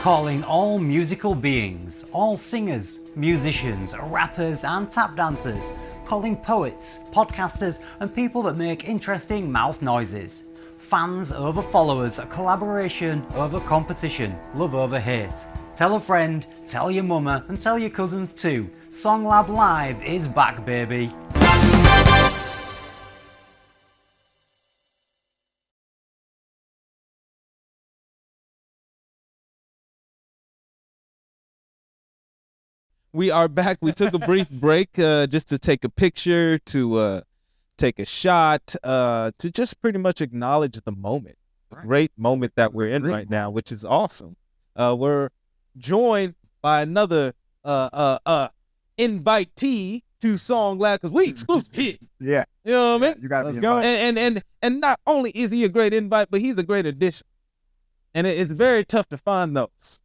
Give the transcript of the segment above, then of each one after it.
calling all musical beings, all singers, musicians, rappers and tap dancers, calling poets, podcasters and people that make interesting mouth noises. Fans over followers, collaboration over competition, love over hate. Tell a friend, tell your mama and tell your cousins too. SongLab Live is back, baby. We are back. We took a brief break just to take a picture, to take a shot, to just pretty much acknowledge the moment, the great moment that we're in right now, which is awesome. We're joined by another invitee to SongLab because we exclusive here. Yeah. You know what I mean? You gotta Let's be go. invited. And not only is he a great invite, but he's a great addition. And it's very tough to find those.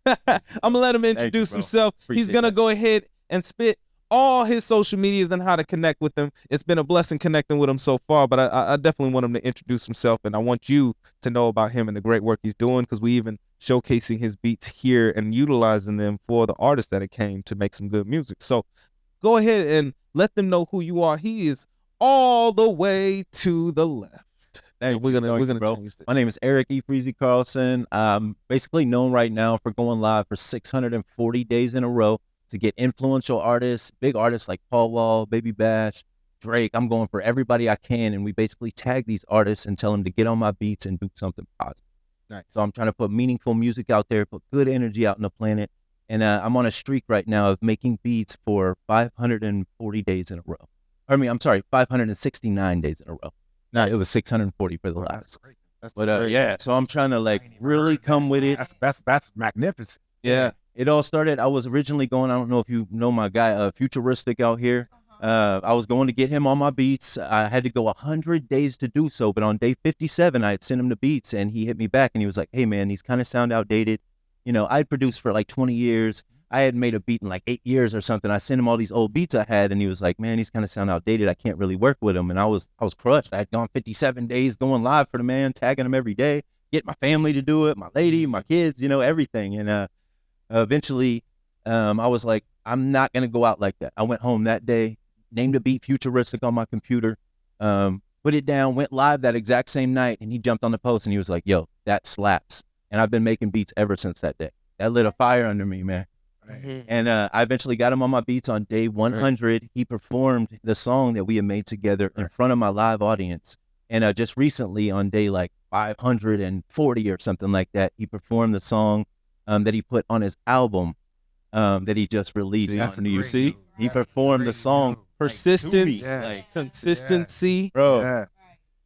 I'm gonna let him introduce himself. He's gonna go ahead and spit all his social medias and how to connect with him. It's been a blessing connecting with him so far, but I definitely want him to introduce himself, and I want you to know about him and the great work he's doing, because we even showcasing his beats here and utilizing them for the artists that it came to make some good music. So go ahead and let them know who you are. He is all the way to the left. We're gonna change this. My name is Eric EFreeze Carlson. I'm basically known right now for going live for 640 days in a row to get influential artists, big artists like Paul Wall, Baby Bash, Drake. I'm going for everybody I can, and we basically tag these artists and tell them to get on my beats and do something positive. Nice. So I'm trying to put meaningful music out there, put good energy out in the planet, and I'm on a streak right now of making beats for 540 days in a row. I mean, I'm sorry, 569 days in a row. No, it was 640 for the last. But yeah, so I'm trying to like really come with it. That's magnificent. Yeah, it all started. I was originally going. I don't know if you know my guy, Futuristic out here. I was going to get him on my beats. I had to go 100 days to do so, but on day 57, I had sent him the beats, and he hit me back, and he was like, "Hey man, these kind of sound outdated. You know, I'd produced for like 20 years. I had made a beat in like 8 years or something. I sent him all these old beats I had, and he was like, man, these kind of sound outdated. I can't really work with them. And I was crushed. I had gone 57 days going live for the man, tagging him every day, get my family to do it, my lady, my kids, you know, everything. And eventually I was like, I'm not going to go out like that. I went home that day, named a beat Futuristic on my computer, put it down, went live that exact same night, and he jumped on the post and he was like, yo, that slaps. And I've been making beats ever since that day. That lit a fire under me, man. And I eventually got him on my beats on day 100. He performed the song that we had made together in front of my live audience. And just recently on day like 540 or something like that, he performed the song that he put on his album that he just released. You see? He performed the song Persistence, consistency, bro. Yeah.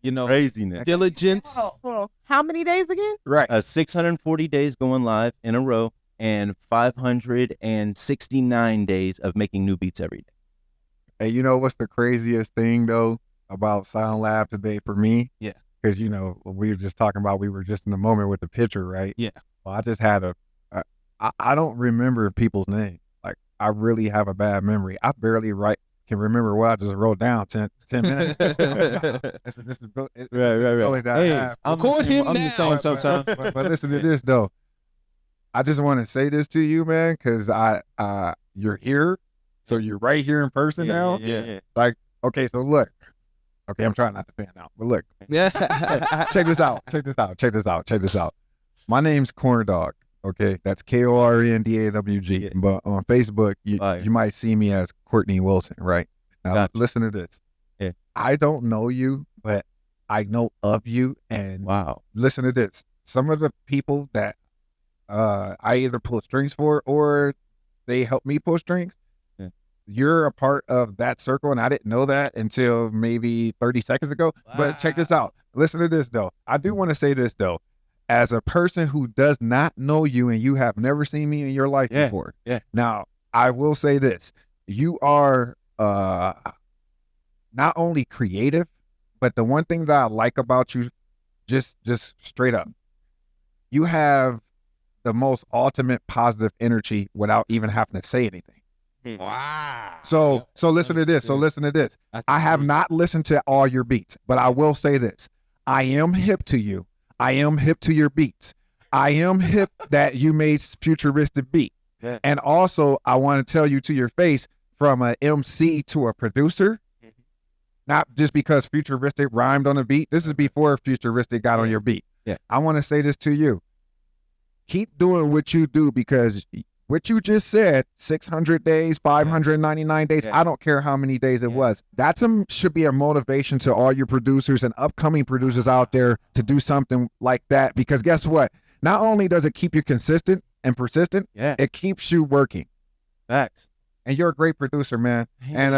You know, Craziness. diligence. Hold on. How many days again? Right. 640 days going live in a row, and 569 days of making new beats every day. Hey, you know what's the craziest thing though about SongLab today for me? Yeah. Because you know we were just talking about, we were just in the moment with the picture, right? Yeah. Well, I just had I don't remember people's names. Like I really have a bad memory. I barely can remember what I just wrote down 10 minutes. It's Right. Hey, I'm the same sometimes. But listen to this though. I just want to say this to you, man, because you're here, so you're right here in person now. Yeah. Like, okay, so look. Okay, I'm trying not to fan out, but look. Yeah. Check this out. My name's KORNDAWG. Okay, that's KORNDAWG. Yeah. But on Facebook, you might see me as Courtney Wilson, right? Now, Gotcha. listen to this. Yeah. I don't know you, but I know of you. And Wow. listen to this. Some of the people that I either pull strings for or they help me pull strings. Yeah. You're a part of that circle, and I didn't know that until maybe 30 seconds ago. Wow. But check this out. Listen to this, though. I do want to say this, though. As a person who does not know you and you have never seen me in your life before. Yeah. Now, I will say this. You are not only creative, but the one thing that I like about you, just straight up, you have the most ultimate positive energy without even having to say anything. Wow. So listen to this. I have not listened to all your beats, but I will say this. I am hip to you. I am hip to your beats. I am hip that you made futuristic beat. Yeah. And also, I want to tell you to your face, from an MC to a producer, not just because futuristic rhymed on a beat. This is before futuristic got on your beat. Yeah. I want to say this to you. Keep doing what you do, because what you just said, 600 days, 599 days, Yeah. I don't care how many days it was. That should be a motivation to all your producers and upcoming producers out there to do something like that. Because guess what? Not only does it keep you consistent and persistent, it keeps you working. Facts. And you're a great producer, man. And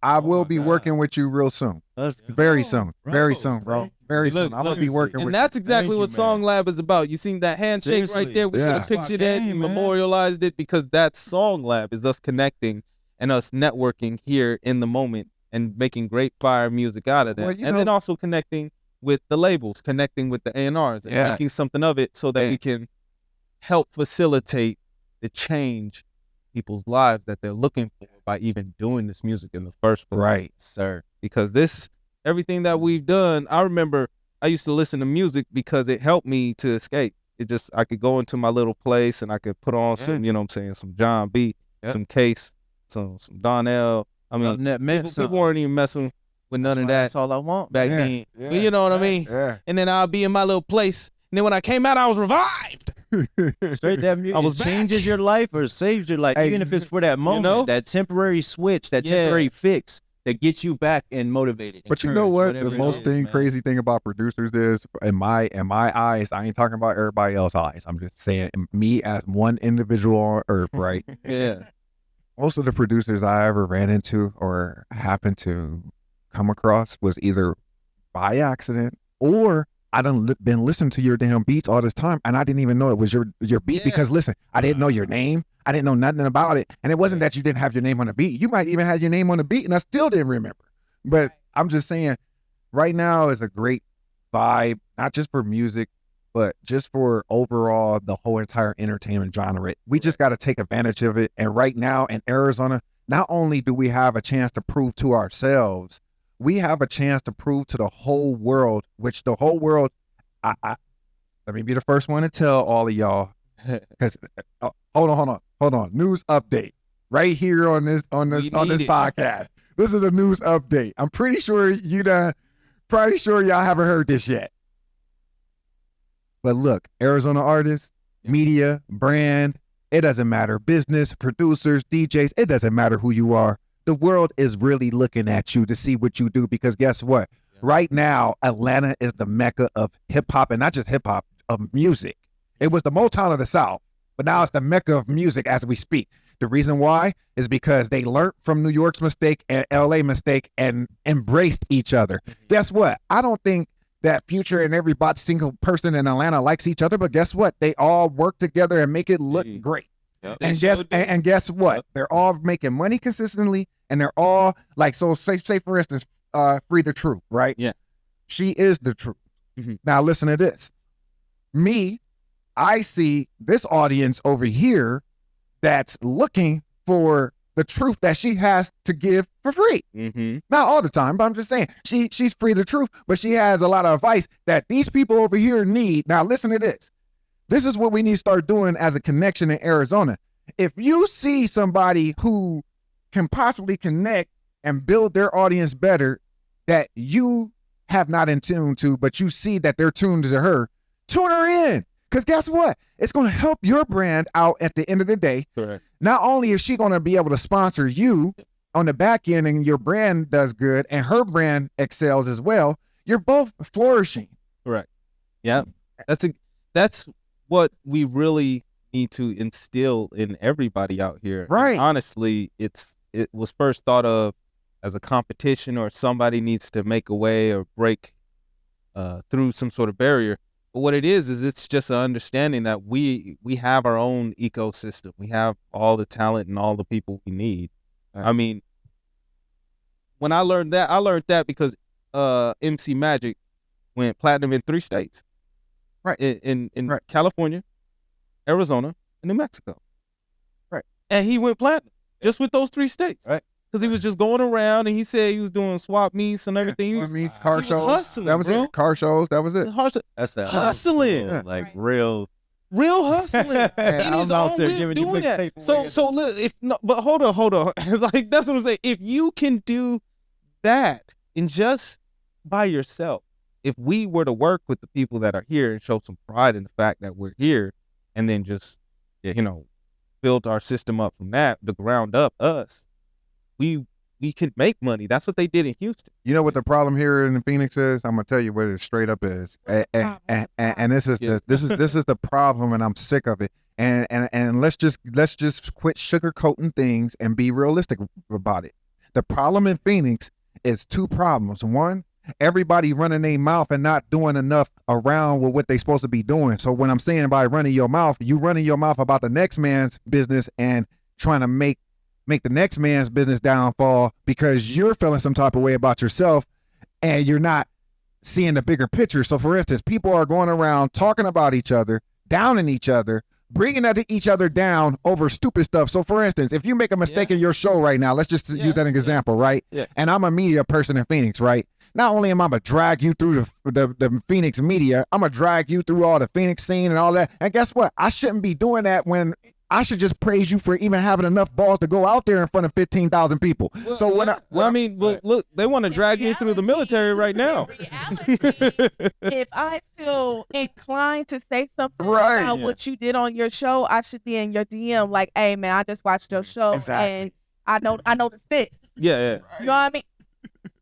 I will be working with you real soon. Very soon. Very soon, bro. Very soon. I'm going to be working with you. And that's exactly what SongLab is about. You seen that handshake right there? We should have pictured it and memorialized it, because that's SongLab, is us connecting and us networking here in the moment and making great fire music out of that. Well, and then also connecting with the labels, connecting with the A&Rs, and making something of it so that we can help facilitate the change people's lives that they're looking for by even doing this music in the first place. Right, sir. Because everything that we've done, I remember I used to listen to music because it helped me to escape. I could go into my little place and I could put on some, you know what I'm saying, some John B, some Case, some Donnell. I mean, people weren't even messing with none of that. That's all I want back then. But you know what I mean? Yeah. And then I'll be in my little place. And then when I came out, I was revived. Straight that music. I was changes your life or saves your life, even if it's for that moment, that temporary switch, that temporary fix that gets you back and motivated. But you know what? The most crazy thing about producers is, in my eyes, I ain't talking about everybody else's eyes. I'm just saying, me as one individual on earth, right? Yeah. Most of the producers I ever ran into or happened to come across was either by accident, or I done been listening to your damn beats all this time, and I didn't even know it was your beat, because listen, I didn't know your name. I didn't know nothing about it. And it wasn't that you didn't have your name on the beat. You might even have your name on the beat, and I still didn't remember. But I'm just saying, right now is a great vibe, not just for music, but just for overall the whole entire entertainment genre. We just got to take advantage of it. And right now in Arizona, not only do we have a chance to prove to ourselves, we have a chance to prove to the whole world, which the whole world, let me be the first one to tell all of y'all, because hold on, news update right here on this podcast. This is a news update. I'm pretty sure y'all haven't heard this yet. But look, Arizona artists, media, brand, it doesn't matter. Business, producers, DJs, it doesn't matter who you are. The world is really looking at you to see what you do, because guess what? Right now, Atlanta is the mecca of hip hop, and not just hip hop, of music. It was the Motown of the South, but now it's the mecca of music as we speak. The reason why is because they learned from New York's mistake and LA mistake and embraced each other. Guess what? I don't think that Future and every single person in Atlanta likes each other, but guess what? They all work together and make it look great. Yep. And guess what? They're all making money consistently, and they're all like, so say for instance, Phree the Truth, right? Yeah. She is the truth. Now listen to this. I see this audience over here that's looking for the truth that she has to give for free. Not all the time, but I'm just saying, she's Phree the Truth, but she has a lot of advice that these people over here need. Now listen to this. This is what we need to start doing as a connection in Arizona. If you see somebody who can possibly connect and build their audience better that you have not in tune to, but you see that they're tuned to her, tune her in. Because guess what? It's going to help your brand out at the end of the day. Correct. Not only is she going to be able to sponsor you on the back end and your brand does good and her brand excels as well, you're both flourishing. Correct. Yeah. That's what we really need to instill in everybody out here. Right. And honestly, it was first thought of as a competition, or somebody needs to make a way or break through some sort of barrier. But what it is it's just an understanding that we have our own ecosystem. We have all the talent and all the people we need. Right. I mean, when I learned that because MC Magic went platinum in 3 states. Right. In right. California, Arizona, and New Mexico. Right. And he went platinum just with those 3 states. Right. Because he was just going around, and he said he was doing swap meets and everything. Swap meets, car shows. Hustling, that was bro. it. Car shows. That was it. That's that hustling. Like real real hustling. In I'm his out own there way of giving you doing that. mixtape So look, if no, but hold on. Like that's what I'm saying. If you can do that and just by yourself, if we were to work with the people that are here and show some pride in the fact that we're here, and then just build our system up from that, the ground up, we could make money. That's what they did in Houston. You know what the problem here in Phoenix is? I'm gonna tell you what it straight up is, and this is the problem, and I'm sick of it. And let's just quit sugarcoating things and be realistic about it. The problem in Phoenix is two problems. One, everybody running their mouth and not doing enough around with what they supposed to be doing. So when I'm saying by running your mouth, you running your mouth about the next man's business and trying to make the next man's business downfall because you're feeling some type of way about yourself and you're not seeing the bigger picture. So for instance, people are going around talking about each other, downing each other, bringing each other down over stupid stuff. So for instance, if you make a mistake in your show right now, let's just use that as an example, right? Yeah. And I'm a media person in Phoenix, right? Not only am I going to drag you through the Phoenix media, I'm going to drag you through all the Phoenix scene and all that. And guess what? I shouldn't be doing that when I should just praise you for even having enough balls to go out there in front of 15,000 people. Well, so look, they want to drag me through the military right now. If I feel inclined to say something Right. about what you did on your show, I should be in your DM like, "Hey man, I just watched your show and I noticed this." Yeah. You know what I mean?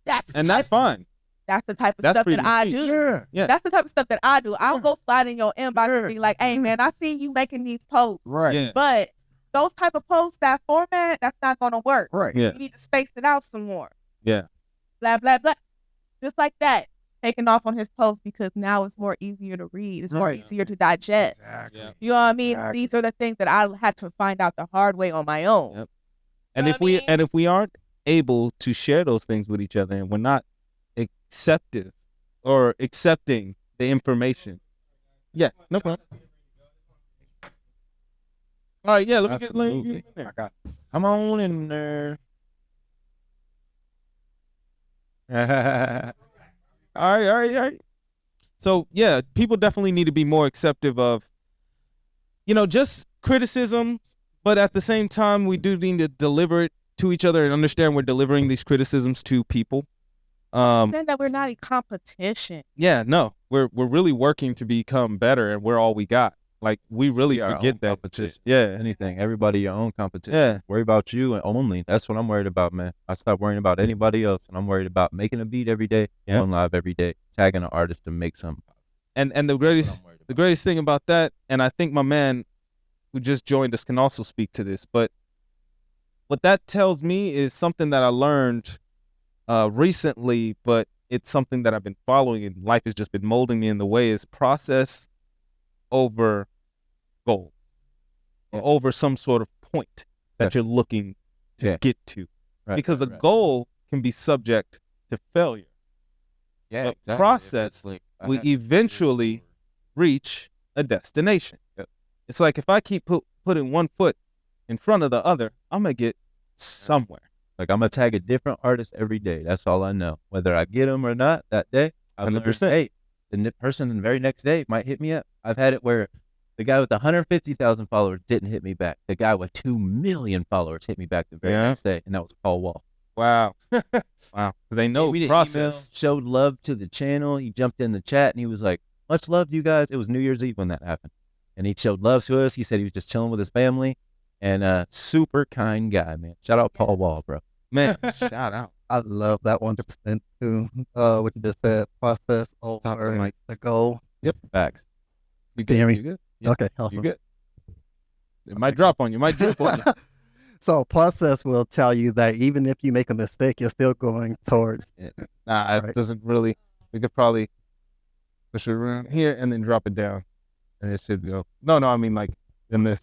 That's fine. That's the type of That's stuff that freedom of I speech. do. Yeah. That's the type of stuff that I do. I'll go slide in your inbox and be like, "Hey man, I see you making these posts." Right. Yeah. But those type of posts, that format, that's not gonna work. Right. Yeah. You need to space it out some more. Yeah. Blah blah blah. Just like that. Taking off on his post because now it's more easier to read. It's more easier to digest. Exactly. Yeah. You know what I mean? Exactly. These are the things that I had to find out the hard way on my own. Yep. And You know if what I mean? if we aren't able to share those things with each other and we're not accepting the information. Yeah, no problem. All right, yeah, let me get Absolutely. in there. Come on in there. All right. So yeah, people definitely need to be more acceptive of, just criticism, but at the same time, we do need to deliver it to each other and understand we're delivering these criticisms to people. Understand that we're not in competition. Yeah, no, we're really working to become better, and we're all we got. Like we really We are our forget own that. competition. Yeah, Anything, everybody your own competition. Yeah. Worry about you and only. That's what I'm worried about, man. I stopped worrying about anybody else, and I'm worried about making a beat every day, Yeah. going live every day, tagging an artist to make something. and the That's what greatest I'm worried the about. greatest thing about that, and I think my man who just joined us can also speak to this, but what that tells me is something that I learned recently, but it's something that I've been following, and life has just been molding me in the way, is process over goal, or over some sort of point that you're looking to Yeah. get to. Right, Because right, a right. goal can be subject to failure. Yeah, but exactly. process, It's like, I we had to do this eventually over. reach a destination. Yep. It's like if I keep putting one foot in front of the other, I'm gonna get somewhere. Like I'm gonna tag a different artist every day. That's all I know. Whether I get them or not that day, I've learned, 100%. hey, the person the very next day might hit me up. I've had it where the guy with 150,000 followers didn't hit me back. The guy with 2 million followers hit me back the very Yeah. next day, and that was Paul Wall. Wow. Wow. They know We did process. email, showed love to the channel. He jumped in the chat and he was like, "Much love to you guys." It was New Year's Eve when that happened, and he showed love to us. He said he was just chilling with his family, and super kind guy, man. Shout out Paul Wall, bro. Man, shout out. I love that 100% too. What you just said, process over Like- the goal. Facts. You Can you hear me? You good? Okay, You awesome. good? It might drop on you. Might drip on you. So process will tell you that even if you make a mistake, you're still going towards. Nah, it Right. doesn't really. We could probably push it around here and then drop it down, and it should go. No, I mean like in this.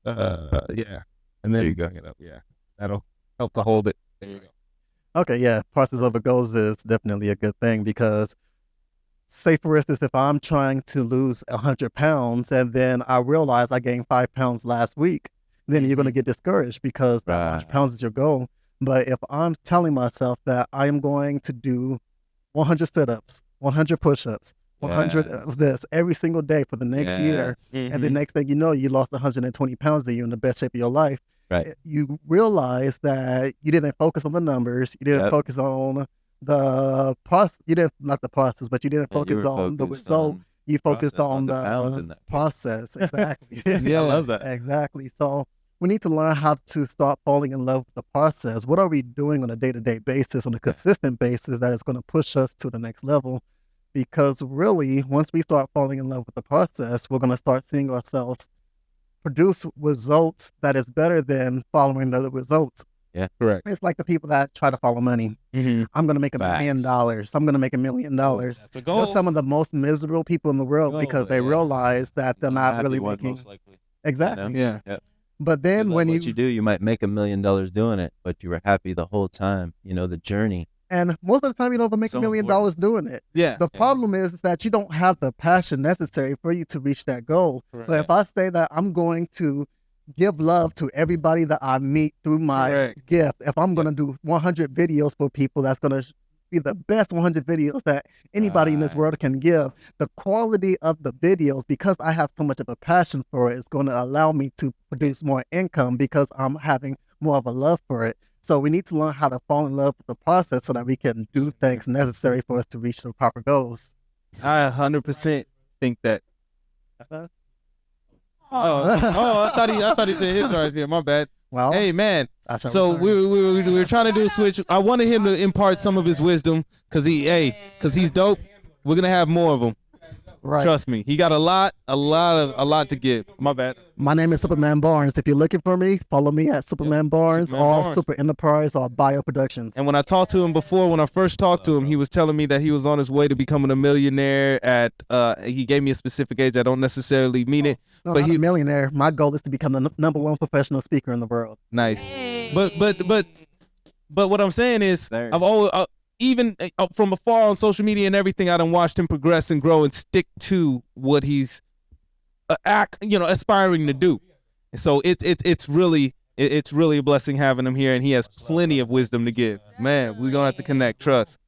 Yeah, and then There you bring it up. Yeah, that'll help to hold it. There you go. Okay, yeah, process over goals is definitely a good thing because, say for instance, if I'm trying to lose 100 pounds and then I realize I gained 5 pounds last week, then you're going to get discouraged because that 100 Right. pounds is your goal. But if I'm telling myself that I am going to do 100 sit-ups, 100 push-ups, 100 of this every single day for the next year. And the next thing you know, you lost 120 pounds and you're in the best shape of your life. Right. You realize that you didn't focus on the numbers. You didn't focus on the process. You didn't, not the process, but you didn't focus on the result. You focused on the process. Exactly. Yeah, I love that. Exactly. So we need to learn how to start falling in love with the process. What are we doing on a day-to-day basis, on a consistent basis that is going to push us to the next level? Because really, once we start falling in love with the process, we're going to start seeing ourselves produce results that is better than following the results. Yeah, correct. It's like the people that try to follow money. I'm going to make $1 million. I'm going to make $1 million. That's a goal. They're some of the most miserable people in the world because they realize that they're not really making. Exactly. Yeah. But then when you do, you might make $1 million doing it, but you were happy the whole time. You know, the journey. And most of the time, you don't even make $1 million doing it. Yeah. The problem is that you don't have the passion necessary for you to reach that goal. Correct. But if I say that I'm going to give love to everybody that I meet through my gift, if I'm going to do 100 videos for people, that's going to be the best 100 videos that anybody in this world can give. The quality of the videos, because I have so much of a passion for it, is going to allow me to produce more income because I'm having more of a love for it. So we need to learn how to fall in love with the process so that we can do things necessary for us to reach the proper goals. I 100% think that. I thought he said his right here. My bad. Well, hey man. So we were trying to do a switch. I wanted him to impart some of his wisdom because he's dope. We're gonna have more of them. Right. Trust me, he got a lot to give. My bad. My name is Supaman Barnes. If you're looking for me, follow me at Supaman Barnes or Super Enterprise or Bio Productions. And when I talked to him before, when I first talked to him, he was telling me that he was on his way to becoming a millionaire at, he gave me a specific age. I don't necessarily mean it. No, but he's a millionaire. My goal is to become the #1 professional speaker in the world. Nice. But what I'm saying is, I've always, even from afar on social media and everything, I done watched him progress and grow and stick to what he's aspiring to do. So it's really a blessing having him here, and he has plenty of wisdom to give. Man, we're gonna have to connect. Trust.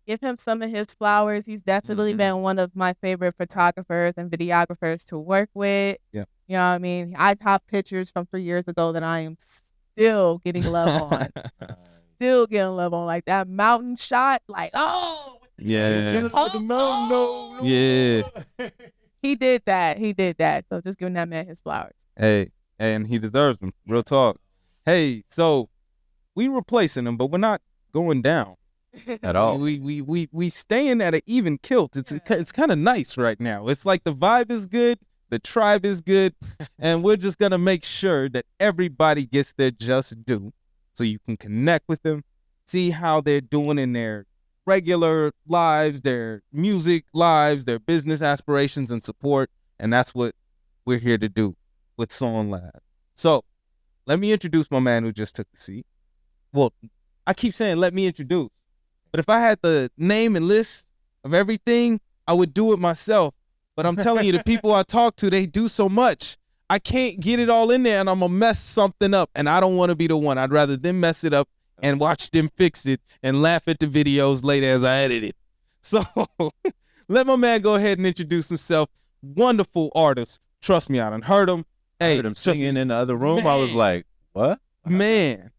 Give him some of his flowers. He's definitely been one of my favorite photographers and videographers to work with. Yeah. You know what I mean? I have pictures from 3 years ago that I am still getting love on. Still getting love on, like that mountain shot, like Yeah. He did that. So just giving that man his flowers. Hey, and he deserves them. Real talk. Hey, so we replacing him, but we're not going down at all. We staying at an even kilt. It's kind of nice right now. It's like the vibe is good, the tribe is good, and we're just gonna make sure that everybody gets their just due. So you can connect with them, see how they're doing in their regular lives, their music lives, their business aspirations and support. And that's what we're here to do with SongLab. So let me introduce my man who just took the seat. Well, I keep saying let me introduce, but if I had the name and list of everything, I would do it myself. But I'm telling you, the people I talk to, they do so much. I can't get it all in there, and I'm gonna mess something up, and I don't want to be the one. I'd rather them mess it up and watch them fix it and laugh at the videos later as I edit it. So let my man go ahead and introduce himself. Wonderful artist. Trust me, I done heard him. Hey, I heard him singing in the other room. Man. I was like, what? Man.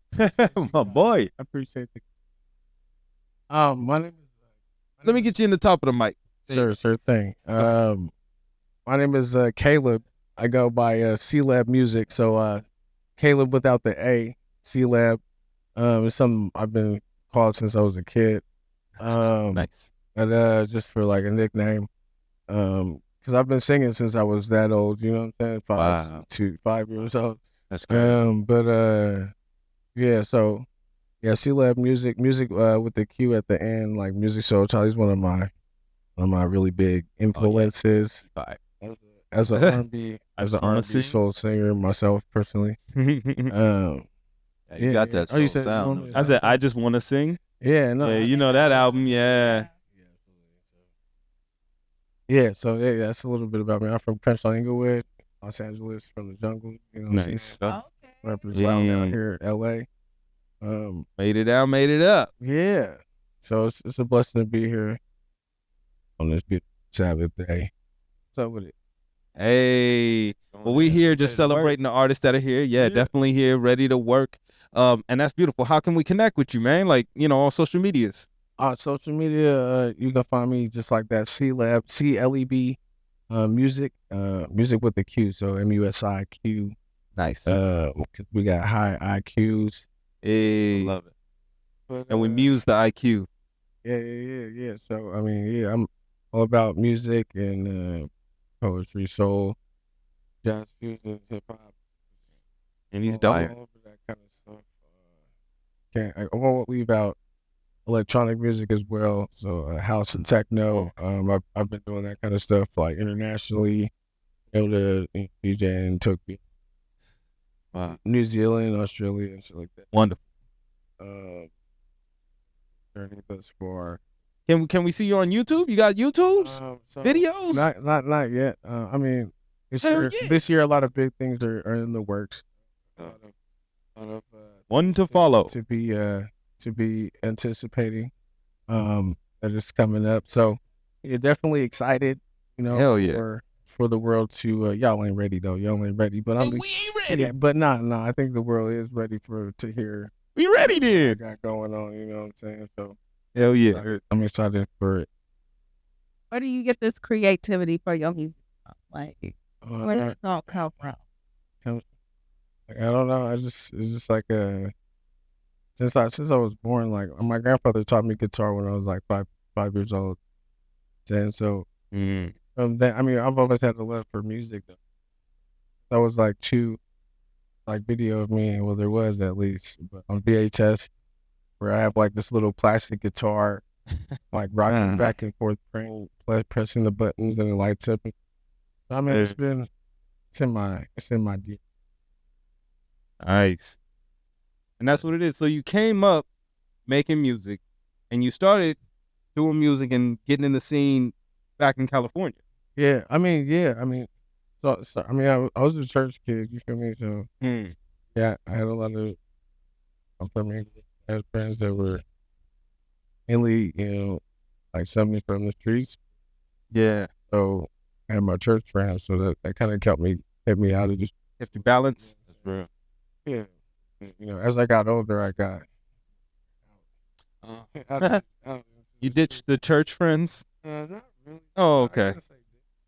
My boy. I appreciate it. My name is... Let me get you in the top of the mic. Sure thing. My name is CLeb. I go by CLeb Music, so CLeb without the A, CLeb. It's something I've been called since I was a kid. Nice. But just for like a nickname, because I've been singing since I was that old. You know what I'm saying? 5 years old. That's great. Yeah. So yeah, CLeb music with the Q at the end, like Music Soul Charlie's one of my really big influences. Oh, yeah. As an R&B, soul singer myself personally. You got that soul sound. I said, I just want to sing. Yeah, no. Yeah, you know that album, yeah. Yeah, so yeah, that's a little bit about me. I'm from Crenshaw, Inglewood, Los Angeles, from the jungle. You know, nice. Represent down here in LA. Made it out, made it up. Yeah. So it's a blessing to be here on this beautiful Sabbath day. So with it. Hey, well, we here just celebrating the artists that are here. Yeah, definitely here, ready to work. And that's beautiful. How can we connect with you, man? Like, on social medias. On social media, you can find me just like that, CLeb, CLEB, music, music with the Q, so MUSIQ. Nice. We got high IQs. Hey, Love it. But, and we muse the IQ. Yeah. So I mean, yeah, I'm all about music and poetry, soul, jazz, fusion, hip hop, And he's all dope. over that kind of stuff. I won't leave out electronic music as well. So house and techno. I've been doing that kind of stuff like internationally. Able to DJ in Tokyo, New Zealand, Australia, and shit like that. Wonderful. Journey thus far. Can we see you on YouTube? You got YouTube's So videos? Not yet. I mean, Hell yeah. this year a lot of big things are in the works. A lot of One to follow. to be anticipating that is coming up. So you're definitely excited, Hell yeah. for the world to y'all ain't ready though. Y'all ain't ready. But we ain't ready. Yeah, but no, I think the world is ready to hear We ready what I then. got going on, you know what I'm saying? So Hell yeah. I'm excited for it. Where do you get this creativity for your music? Like, where does it all come from? I don't know. It's just like since I was born, like my grandfather taught me guitar when I was like 5 years old. And so then, I mean, I've always had a love for music though. That was like video of me, well there was at least, but on VHS where I have like this little plastic guitar, like rocking back and forth, pressing the buttons and it lights up. I mean, it's in my DNA. Nice. And that's what it is. So you came up making music and you started doing music and getting in the scene back in California. Yeah, I mean, so I mean, I was a church kid, you feel me? So yeah, I had a lot of friends that were mainly, like something from the streets. Yeah. So I had my church friends, so that kind of kept me out of just Kept you balanced. That's real. yeah. As I got older, I got You ditched the church friends? not really. Oh, okay.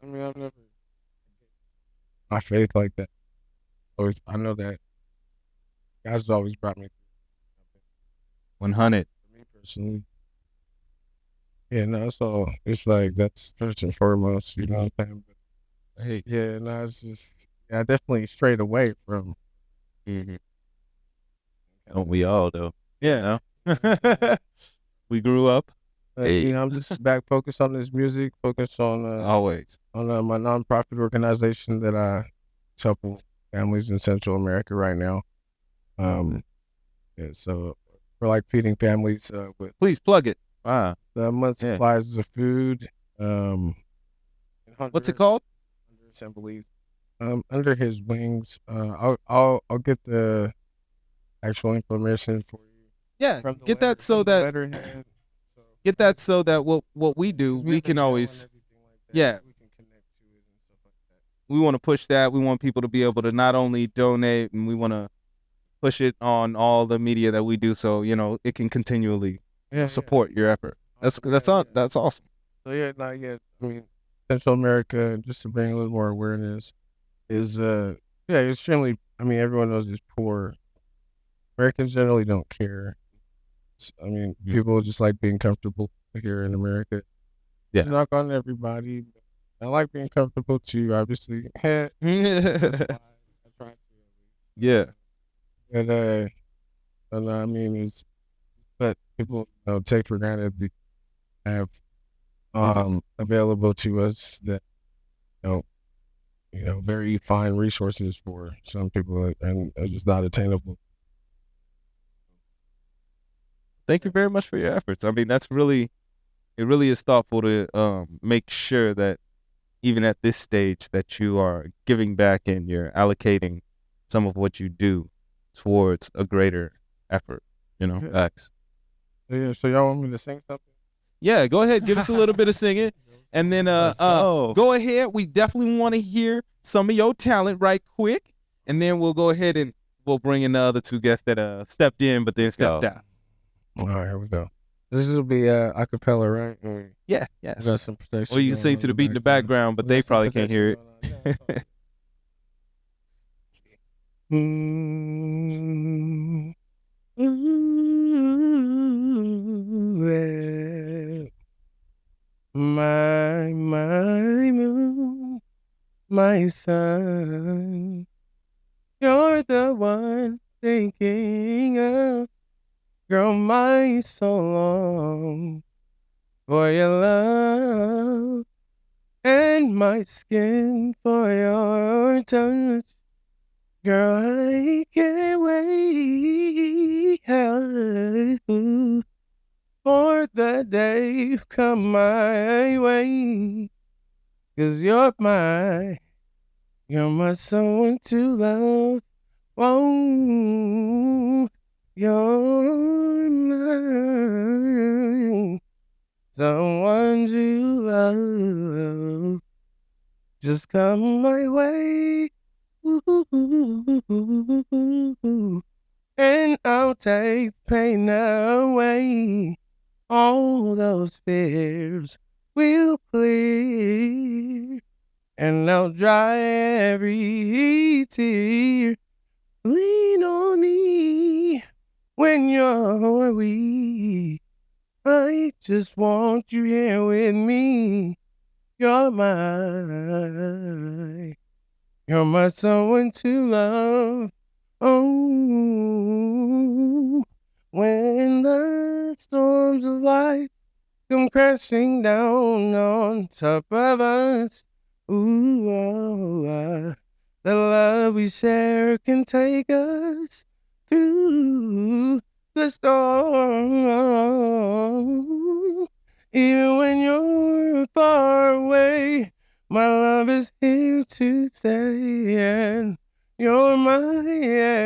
I mean, I've never my faith like that. Always, I know that God's always brought me 100. for me personally. Yeah, no, so it's like that's first and foremost, you know what I'm saying? But, Hey. yeah, no, it's just I definitely strayed away from. Don't we all though? Yeah. We grew up. You know, I'm just back focused on this music, focused on Always. on my nonprofit organization that I help families in Central America right now. Yeah, so we're like feeding families with Please plug it. Wow. the month Yeah. supplies of food. What's it called? Honduras, I believe. Under his wings. I'll get the actual information for you. Yeah. From the Get that so from the that letterhead. So, get that so that what we do, 'cause we have the can show and always everything like that, yeah. we can connect to it and stuff like that. we want to push that. We want people to be able to not only donate, and we want to push it on all the media that we do, so it can continually support your effort. That's awesome. So yeah, I mean, Central America, just to bring a little more awareness, is extremely. I mean, everyone knows it's poor. Americans generally don't care. I mean, people just like being comfortable here in America. Yeah. Knock on everybody. I like being comfortable too, obviously. That's why I try to. Yeah. But I mean, but people take for granted the have available to us that very fine resources for some people and are just not attainable. Thank you very much for your efforts. I mean, it really is thoughtful to make sure that even at this stage that you are giving back and you're allocating some of what you do towards a greater effort, Facts. So y'all want me to sing something? Yeah, go ahead. Give us a little bit of singing. And then go. go ahead. We definitely want to hear some of your talent right quick. And then we'll go ahead and we'll bring in the other two guests that stepped in but then stepped out. All right, here we go. This will be acapella, right? Or Yeah, we yes. got some protection Or you can going sing on to the beat in the background, but We they got some probably can't hear it. protection going on. Yeah, it's all- My moon, my sun, you're the one thinking of, girl, my so long for your love and my skin for your touch. Girl, I can't wait for the day you come my way. 'Cause you're my someone to love. Oh, you're my someone to love. Just come my way. Ooh, and I'll take the pain away. All those fears will clear, and I'll dry every tear. Lean on me when you're weak. I just want you here with me. You're my someone to love. Oh, when the storms of life come crashing down on top of us, ooh, the love we share can take us through the storm. Even when you're far away, my love is here to stay, and you're my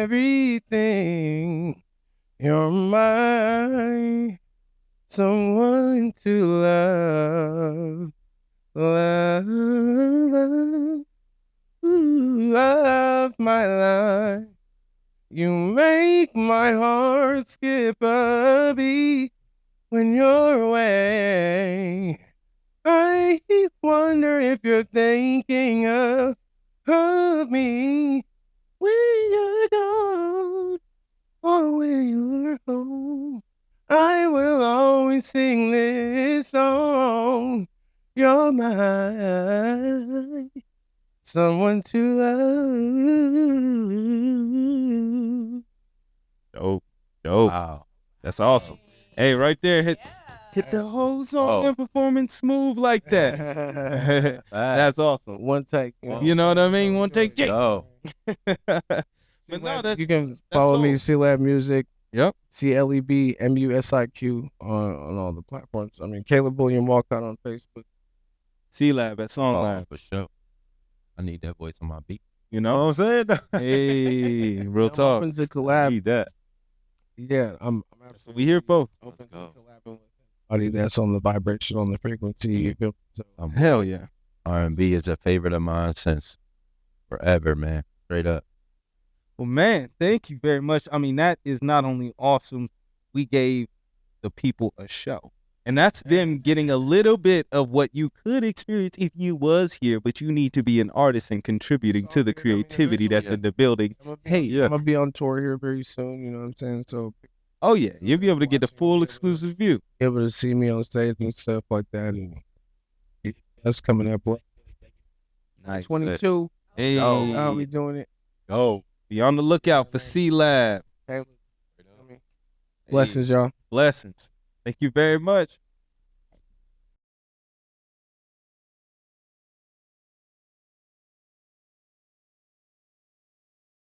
everything. You're my someone to love, love, ooh, love my life. You make my heart skip a beat when you're away. I wonder if you're thinking of me when you're gone or when you're home. I will always sing this song. You're my someone to love. Dope. Dope. Wow. That's awesome. Hey, right there, hit the whole song and performing smooth like that. That's awesome. One take. You know what I mean? One take. Go. But no, that's You can follow me, CLeb Music. Yep. CLeb MUSIQ on all the platforms. I mean, Caleb William Walcott on Facebook. CLeb at SongLab. For sure. I need that voice on my beat. You know what I'm saying? Hey, real I'm talk. open to I collab. need that. Yeah, I'm That's what we here for. open to go. collabing with anybody that's on the vibration, on the frequency. You feel? So, Hell yeah. R&B is a favorite of mine since forever, man. Straight up. Well, man, thank you very much. I mean, that is not only awesome, we gave the people a show. And that's them getting a little bit of what you could experience if you was here, but you need to be an artist and contributing to the creativity that's in the building. I'm gonna be on tour here very soon. You know what I'm saying? So Oh, yeah, you'll be able to get the full exclusive view. able to see me on stage and stuff like that, and that's coming up. Nice. 22. Hey, I'll be doing it. Go. be on the lookout for CLab. Blessings, y'all. Blessings. Thank you very much.